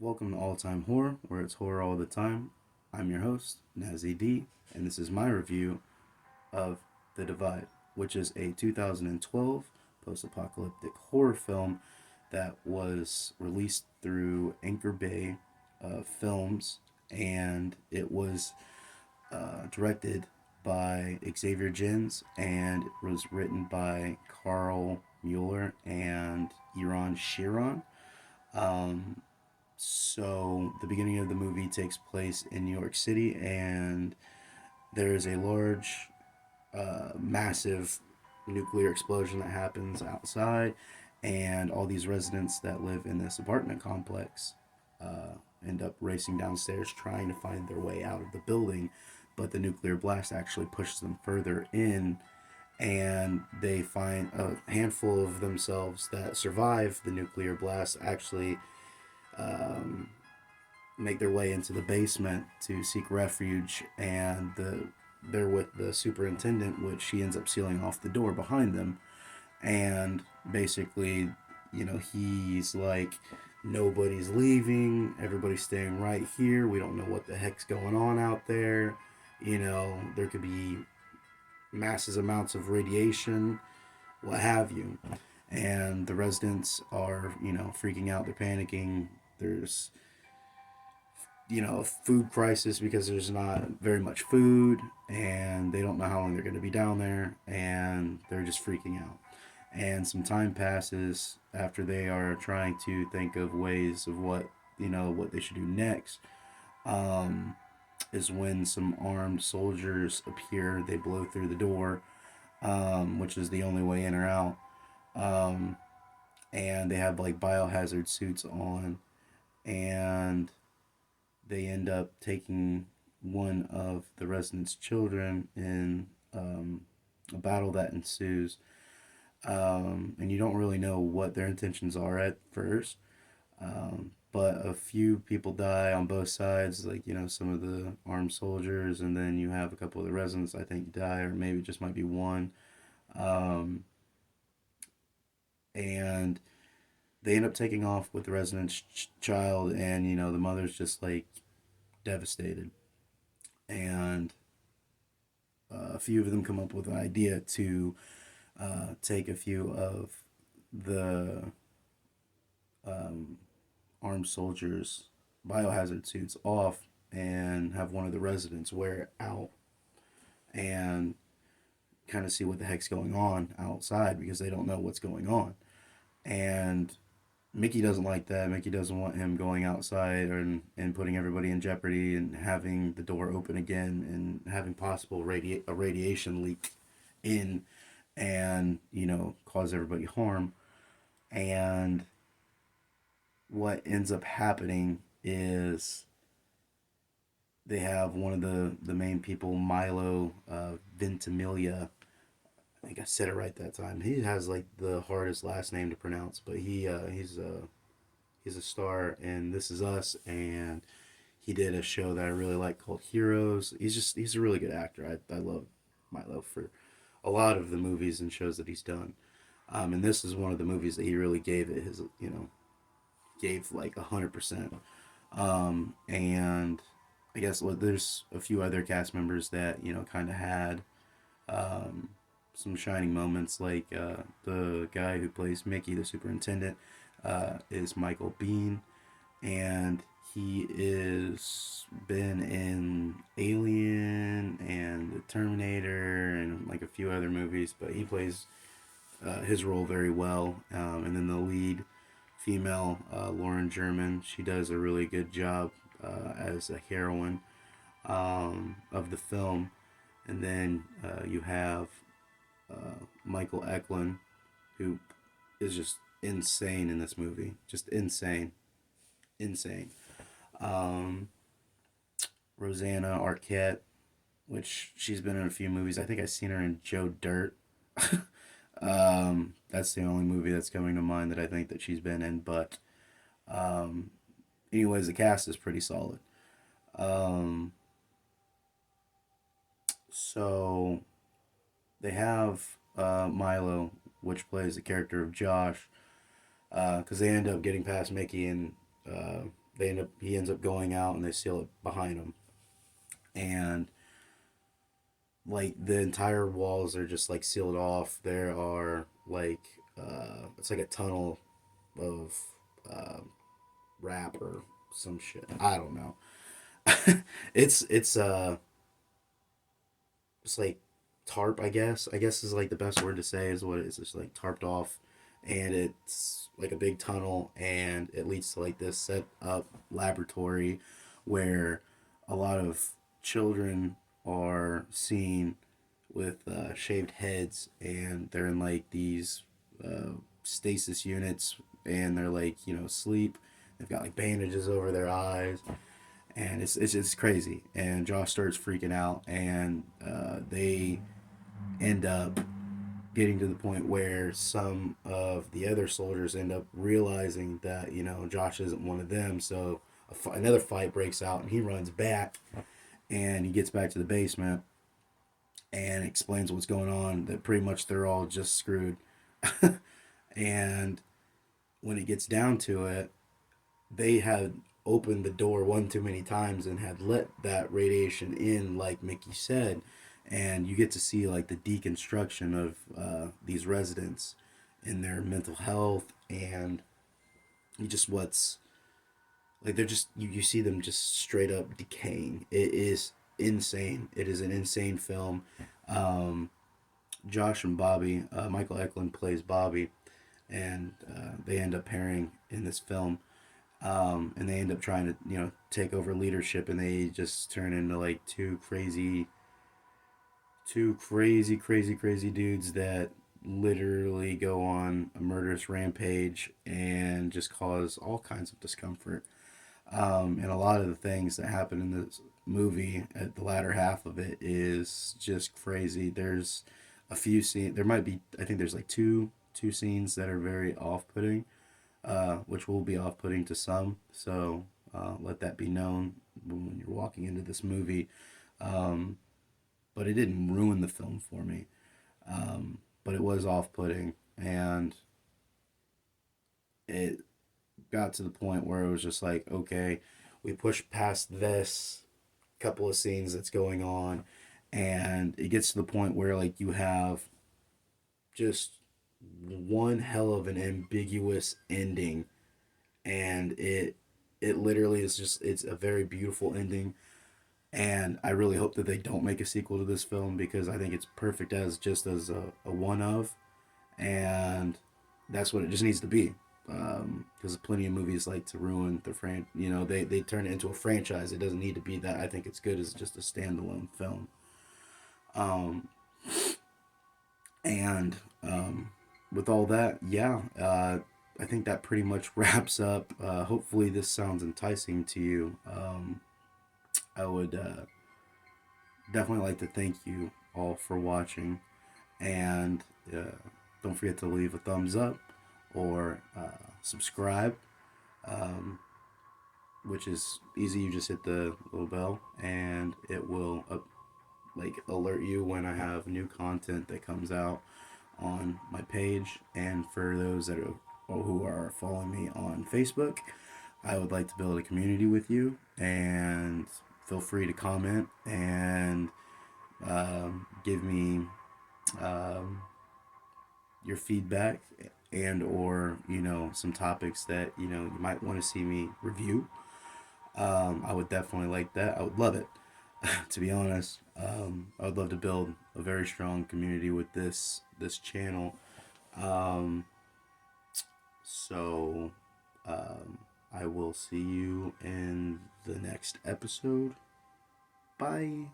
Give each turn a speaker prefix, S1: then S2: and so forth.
S1: Welcome to All Time Horror, where it's horror all the time. I'm your host, Nazi D, and this is my review of The Divide, which is a 2012 post apocalyptic horror film that was released through Anchor Bay Films, and it was directed by Xavier Jins, and it was written by Carl Mueller and Iran Shiran. Um, so the beginning of the movie takes place in New York City, and there is a large, massive nuclear explosion that happens outside, and all these residents that live in this apartment complex uh, end up racing downstairs trying to find their way out of the building, but the nuclear blast actually pushes them further in. And they find a handful of themselves that survive the nuclear blast actually um, make their way into the basement to seek refuge, and they're with the superintendent, which she ends up sealing off the door behind them. And basically, he's like, nobody's leaving, everybody's staying right here. We don't know what the heck's going on out there. There could be massive amounts of radiation, what have you. And the residents are, freaking out, they're panicking. There's a food crisis because there's not very much food, and they don't know how long they're going to be down there, and they're just freaking out. And some time passes after they are trying to think of ways of what they should do next. um, is when some armed soldiers appear. They blow through the door, which is the only way in or out. um, and they have like biohazard suits on, and they end up taking one of the residents' children in a battle that ensues. And you don't really know what their intentions are at first. But a few people die on both sides, like, some of the armed soldiers, and then you have a couple of the residents, I think, die, or maybe it just might be one. Um, and they end up taking off with the resident's child, and, the mother's just like devastated. And a few of them come up with an idea to take a few of the um, armed soldiers' biohazard suits off and have one of the residents wear it out and kind of see what the heck's going on outside because they don't know what's going on. And Mickey doesn't like that. Mickey doesn't want him going outside and putting everybody in jeopardy and having the door open again and having possible a radiation leak in and, cause everybody harm. And what ends up happening is they have one of the main people, Milo Ventimiglia. I think I said it right that time. He has like the hardest last name to pronounce, but he's a star in This Is Us, and he did a show that I really like called Heroes. He's a really good actor. I love Milo for a lot of the movies and shows that he's done. And this is one of the movies that he really gave it his, gave like 100%. And I guess there's a few other cast members that kind of had um, some shining moments. Like the guy who plays Mickey, the superintendent, is Michael Bean, and he is been in Alien and the Terminator and like a few other movies, but he plays his role very well. And then the lead female, Lauren German, she does a really good job as a heroine of the film. And then you have Michael Eklund, who is just insane in this movie. Just insane. Insane. Um, Rosanna Arquette, which she's been in a few movies. I think I've seen her in Joe Dirt. That's the only movie that's coming to mind that I think that she's been in. But um, anyways, the cast is pretty solid. Um, so they have Milo, which plays the character of Josh, because they end up getting past Mickey and he ends up going out and they seal it behind him, and like the entire walls are just like sealed off. There are like it's like a tunnel of uh, wrap or some shit. I don't know. It's it's like tarp, I guess. I guess is like the best word to say is what it is. It's like tarped off, and it's like a big tunnel, and it leads to like this set up laboratory where a lot of children are seen with shaved heads, and they're in like these uh, stasis units, and they're like sleep. They've got like bandages over their eyes, and it's just crazy. And Josh starts freaking out, and they end up getting to the point where some of the other soldiers end up realizing that Josh isn't one of them. So another fight breaks out, and he runs back, and he gets back to the basement and explains what's going on. That pretty much they're all just screwed. And when it gets down to it, they had opened the door one too many times and had let that radiation in, like Mickey said, and you get to see like the deconstruction of these residents in their mental health, and you just what's like they're just you see them just straight up decaying. It is insane. It is an insane film. Um, Josh and Bobby, Michael Eklund plays Bobby, and they end up pairing in this film, and they end up trying to take over leadership, and they just turn into like two crazy dudes that literally go on a murderous rampage and just cause all kinds of discomfort. And a lot of the things that happen in this movie at the latter half of it is just crazy. There's a few scenes. There might be. I think there's like two scenes that are very off-putting, which will be off-putting to some. So let that be known when you're walking into this movie. Um, but it didn't ruin the film for me. But it was off-putting, and it got to the point where it was just like, okay, we pushed past this couple of scenes that's going on, and it gets to the point where like you have just one hell of an ambiguous ending, and it literally is just it's a very beautiful ending, and I really hope that they don't make a sequel to this film because I think it's perfect as just as a one of, and that's what it just needs to be. Because plenty of movies like to ruin the they turn it into a franchise. It doesn't need to be that. I think it's good as just a standalone film. Um, and with all that, yeah, I think that pretty much wraps up. Hopefully, this sounds enticing to you. I would definitely like to thank you all for watching, and don't forget to leave a thumbs up or subscribe, um, which is easy. You just hit the little bell, and it will alert you when I have new content that comes out on my page. And for those that are who are following me on Facebook, I would like to build a community with you, and feel free to comment and give me um, your feedback, and or some topics that you might want to see me review. I would definitely like that. I would love it. To be honest, I would love to build a very strong community with this channel. Um, so I will see you in the next episode. Bye.